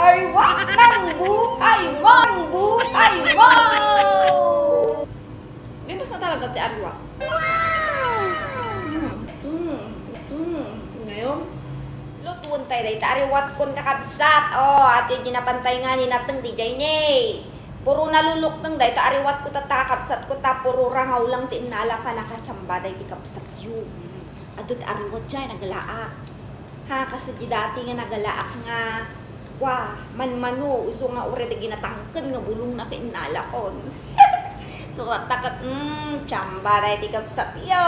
Arwak ng buhay mo! Ang buhay mo! Ganun na talaga ti Arwak. Ngayon, lutuan tayo dahi. Ariwat kon kakabsat. At yung ginapantay nga ni natang DJ Nay. Puro nalulok nang dahi. Ariwat ko tatakabsat ko ta. Puro rangaw lang tinala ka nakatsamba dahi ti kabsat yun. Adot ariwat dyan, nagalaak. Ha, kasi di dati nga nagalaak nga. Wah, man-mano. Uso nga ure di ginatangkan nga bulong na kinala kon. So, takat, tsamba dahi ti kabsat yo.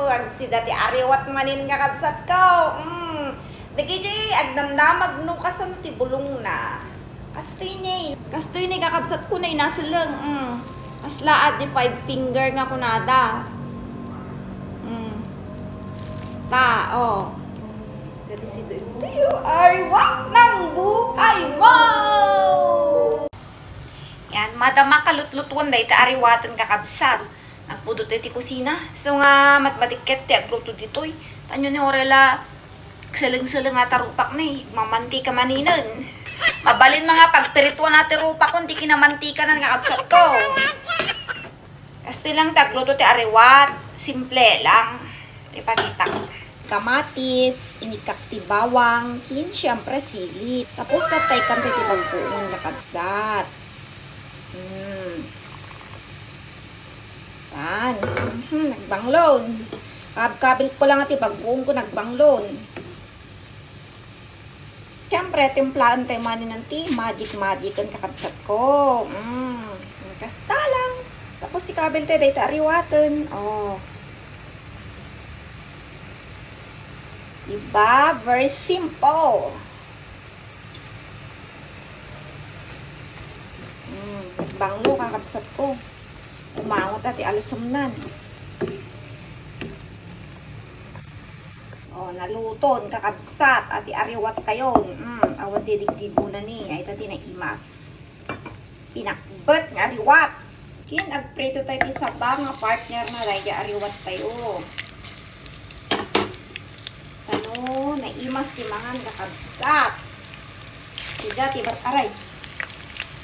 Agsida ti ariwat manin nga kabsat ko. Dagi agdamdamag no kasan ti bulong na. Kastoy ni kakabsat ko na nasa lang. Asla at di 5 finger nga kunada. Basta, Dati si you are wak ng buhay mo! Yan, madama kalutlutuan dahi ta ariwatan kakabsat. Nagpudot ti kusina. So nga matmatiket ti agluto ditoy. Tanyo ni Orela, salang-salang nga tarupak na mamanti ka maninan. Mabalin mga pagpirituan natin rupak kung di kinamanti ka na kakabsat ko. Kasi lang tagluto ti ariwat, simple lang. Ipakita ko. Kamatis, inikak ti bawang, kin siyempre sili. Tapos tatay kan ti bagbuong kakabsat. Yan. Nagbanglon. Kabil ko lang ati bagbuong ko nagbanglon. Siyempre, timplaan tayo manin ng tea. Magic ang kakabsat ko. Kasta lang. Tapos si kabil tayo dahil ariwatan. Diba? Very simple. Banglo kakabsat ko. Umangot ati alusamnan. Naluton, kakabsat, ati ariwat kayon. Awan didigdigo na ni. Ay tati na imas. Pinakbet nga ariwat. Kin, agpreto tayo ti saba nga partner na dahil ariwat tayo. Tano, naimas ti mangan kakabsat. Sida ti bataray.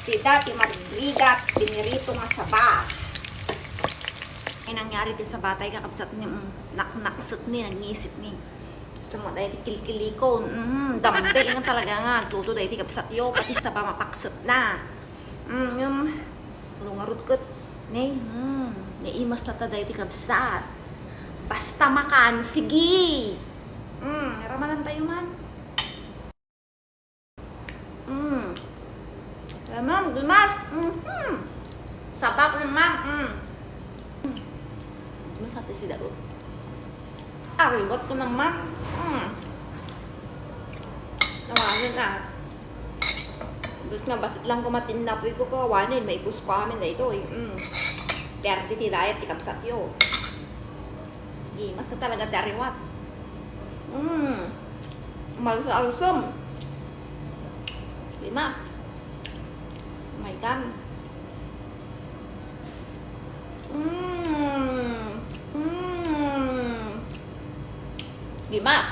Sida ti margligat, pinirito nga saba. Ay nangyari ti saba tayo kakabsat ni, naknaksat ni, nangisip ni. Gusto mo dahil kilkilikon. Dambel nga talaga nga. Tuto dahil kabsat yo. Pati sa pa mapaksat na. Lungarot ko. Naimas na ta dahil kabsat. Basta makan. Sige. Ramanan tayo man. Ma'am, gumas. Sabak na ma'am. Gumas natin si Darot. Ariwat ko naman. Nawanin na. Bus nga, basit lang kumatin na po ko kawanin. May bus ko amin na ito eh. Pero di diet, ikabsat yo. Mas ka talaga dariwat. Malus-alusum. Limas. My God. Limas.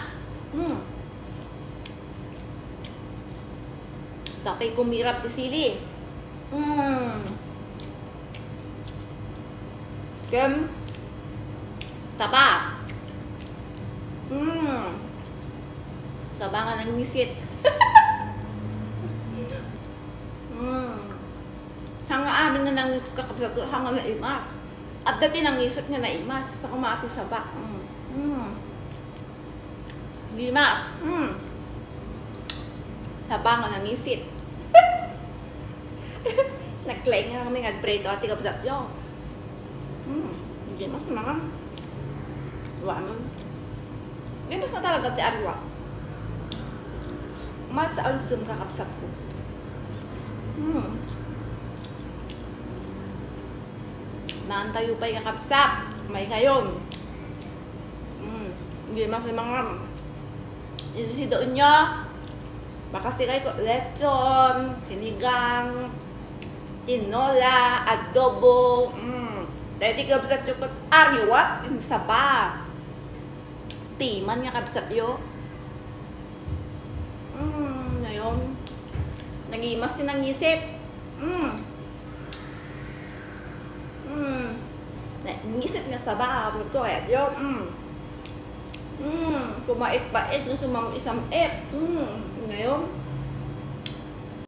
Tatay kumirap ti sili. Kem. Saba. Saba nga nang misit. Hanga amin nga nang kakabsat hanga na imas. At dati nang isip niya na imas sa kumati saba. Limas. Tabangan ng isit. Nag-claim nga kami nag-pray to ati kabsat yo. Hindi mas mga waman. Ganun na talaga ti arwa. Mas alsum kakabsat ko. Naantayo pa yung kakabsat. May ngayon. Hindi mas mga isi doon nyo. Baka si kayo lechon, sinigang, tinola, adobo. Dahil di kabsat yung ariwat, saba. Timan nga kabsat yo. Ngayon, Nagimas sinangisit. Ngisit nga sa baka. Ito kaya yun. Pumait-bait na sumam isang ngayon,